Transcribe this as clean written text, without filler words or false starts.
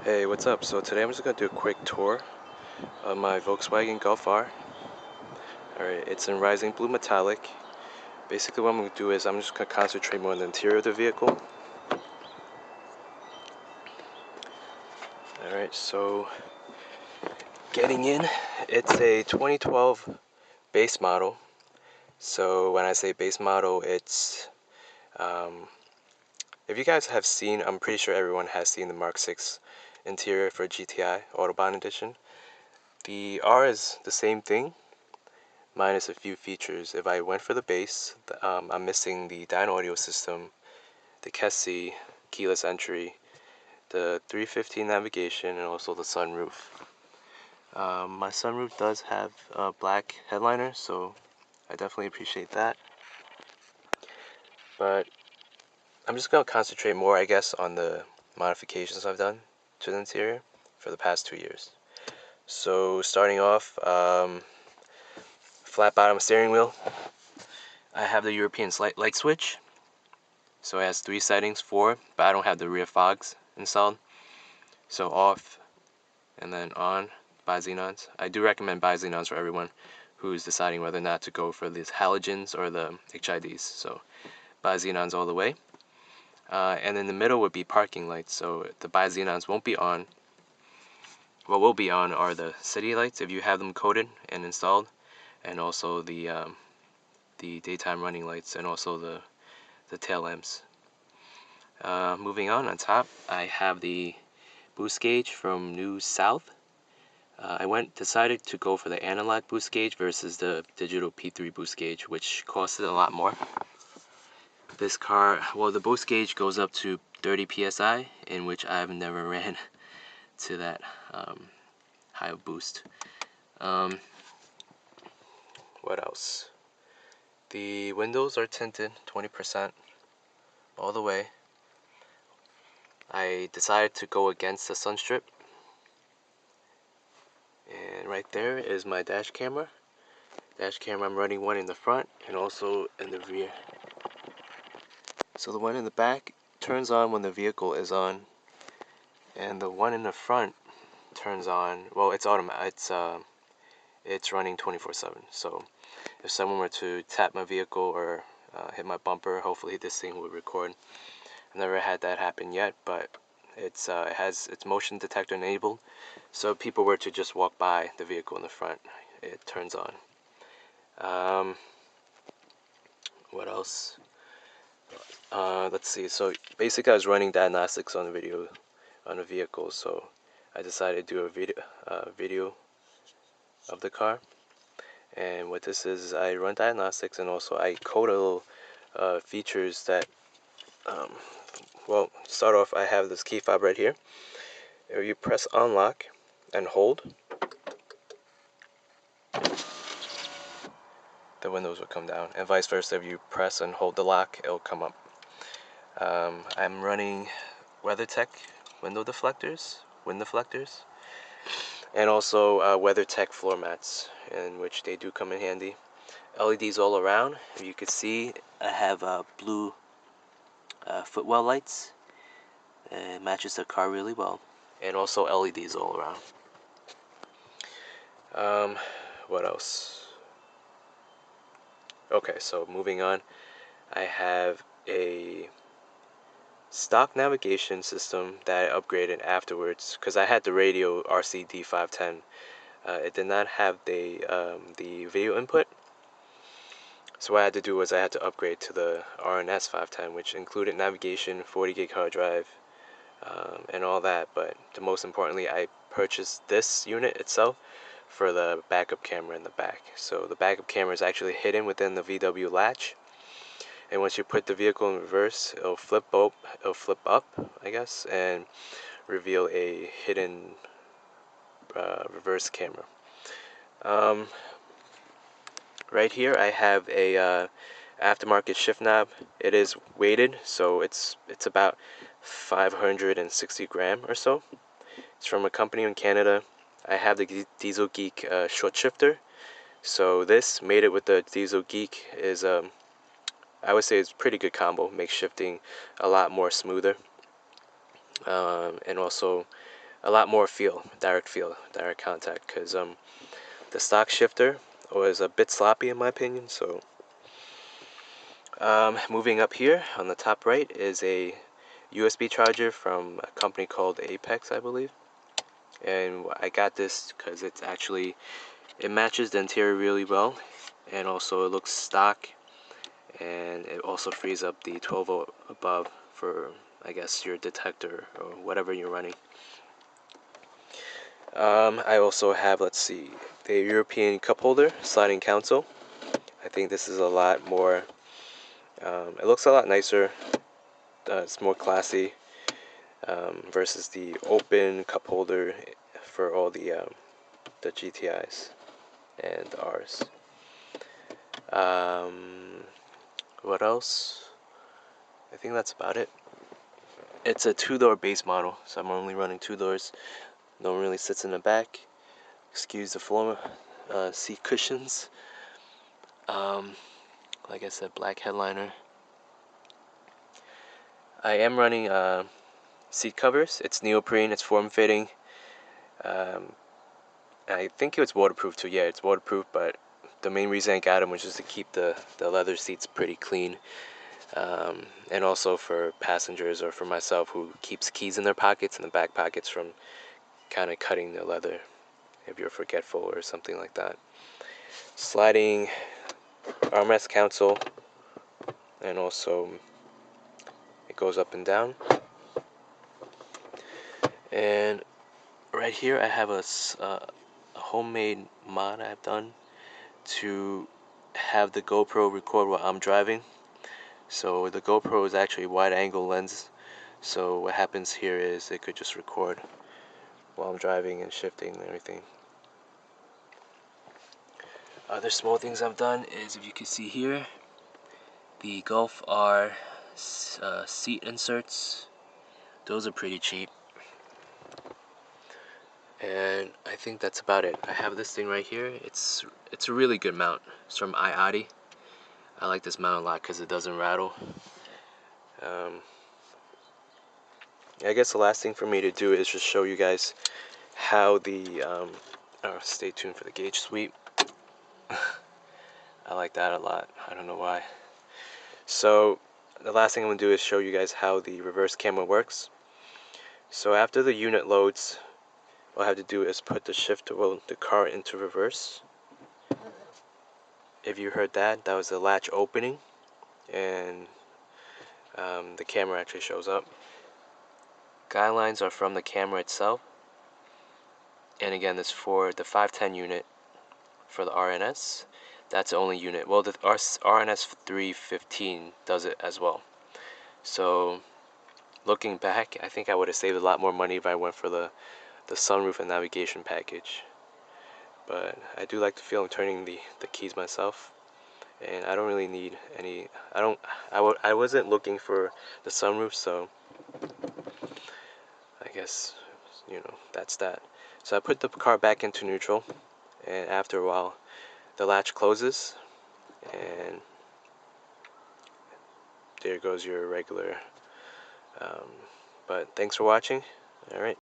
Hey, what's up? So today I'm just gonna do a quick tour of my Volkswagen Golf R. Alright, it's in Rising Blue Metallic. Basically what I'm gonna do is I'm just gonna concentrate more on the interior of the vehicle. Alright, so getting in, it's a 2012 base model. So when I say base model, it's if you guys have seen, I'm pretty sure everyone has seen the Mark 6 interior for GTI Autobahn Edition. The R is the same thing, minus a few features. If I went for the base, I'm missing the dyno audio system, the KESI, keyless entry, the 315 navigation, and also the sunroof. My sunroof does have a black headliner, so I definitely appreciate that. But I'm just going to concentrate more, I guess, on the modifications I've done to the interior for the past 2 years. So starting off, flat bottom steering wheel. I have the European light switch. So it has 3 settings, 4, but I don't have the rear fogs installed. So off and then on bi-xenons. I do recommend bi-xenons for everyone who's deciding whether or not to go for these halogens or the HIDs. So bi-xenons all the way. And in the middle would be parking lights. So the bi-xenons won't be on. What will be on are the city lights if you have them coded and installed, and also the daytime running lights and also the tail lamps. Moving on top, I have the boost gauge from New South. I decided to go for the analog boost gauge versus the digital P3 boost gauge, which costed a lot more. This car, well, the boost gauge goes up to 30 psi, in which I've never ran to that high boost. What else? The windows are tinted 20% all the way. I decided to go against the sun strip. And right there is my dash camera. I'm running one in the front and also in the rear. So the one in the back turns on when the vehicle is on, and the one in the front turns on. Well, it's automatic. It's running 24/7. So if someone were to tap my vehicle or hit my bumper, hopefully this thing would record. I've never had that happen yet, but it has its motion detector enabled. So if people were to just walk by the vehicle in the front, it turns on. What else? Let's see. So basically, I was running diagnostics on the vehicle. So I decided to do a video of the car. And what this is I run diagnostics, and also I code a little features that. Well, to start off, I have this key fob right here. If you press unlock and hold, the windows will come down, and vice versa. If you press and hold the lock, it'll come up. I'm running WeatherTech wind deflectors, and also WeatherTech floor mats, in which they do come in handy. LEDs all around. If you could see, I have blue footwell lights. It matches the car really well, and also LEDs all around. What else? Okay, so moving on, I have a stock navigation system that I upgraded afterwards because I had the radio RCD 510. It did not have the video input, so what I had to do was I had to upgrade to the RNS 510, which included navigation, 40 gig hard drive, and all that. But the most importantly, I purchased this unit itself for the backup camera in the back. So the backup camera is actually hidden within the VW latch, and once you put the vehicle in reverse, it'll flip up, I guess, and reveal a hidden reverse camera. Right here I have a aftermarket shift knob. It is weighted, so it's about 560 gram or so. It's from a company in Canada. I have the Diesel Geek short shifter. So this, made it with the Diesel Geek, is I would say it's a pretty good combo. Makes shifting a lot more smoother. And also a lot more feel, direct contact, because the stock shifter was a bit sloppy in my opinion. So moving up here on the top right is a USB charger from a company called Apex, I believe. And I got this because it matches the interior really well, and also it looks stock, and it also frees up the 12 volt above for, I guess, your detector or whatever you're running. I also have, let's see, the European Cup Holder sliding console. I think this is a lot more, it looks a lot nicer, it's more classy, versus the open cup holder for all the GTIs and Rs. What else? I think that's about it. It's a 2-door base model, so I'm only running 2 doors. No one really sits in the back. Excuse the floor seat cushions. Like I said, black headliner. I am running seat covers. It's neoprene. It's form-fitting. I think it was waterproof too. Yeah, it's waterproof, but the main reason I got them was just to keep the leather seats pretty clean. And also for passengers or for myself who keeps keys in their pockets, in the back pockets, from kind of cutting the leather if you're forgetful or something like that. Sliding armrest console, and also it goes up and down. And right here I have a homemade mod I've done to have the GoPro record while I'm driving. So the GoPro is actually a wide angle lens, so what happens here is it could just record while I'm driving and shifting and everything. Other small things I've done is, if you can see here, the golfr seat inserts. Those are pretty cheap. And I think that's about it. I have this thing right here. It's a really good mount. It's from iAudi. I like this mount a lot because it doesn't rattle. I guess the last thing for me to do is just show you guys how the stay tuned for the gauge sweep. I like that a lot. I don't know why. So the last thing I'm going to do is show you guys how the reverse camera works. So after the unit loads, what I have to do is put the car into reverse. If you heard that, that was the latch opening, and the camera actually shows up. Guidelines are from the camera itself. And again, this for the 510 unit for the RNS. That's the only unit. Well, the RNS 315 does it as well. So looking back, I think I would have saved a lot more money if I went for the sunroof and navigation package. But I do like the feel of turning the keys myself, and I don't really need any. I wasn't looking for the sunroof, so I guess, that's that. So I put the car back into neutral, and after a while the latch closes, and there goes your regular. But thanks for watching. All right.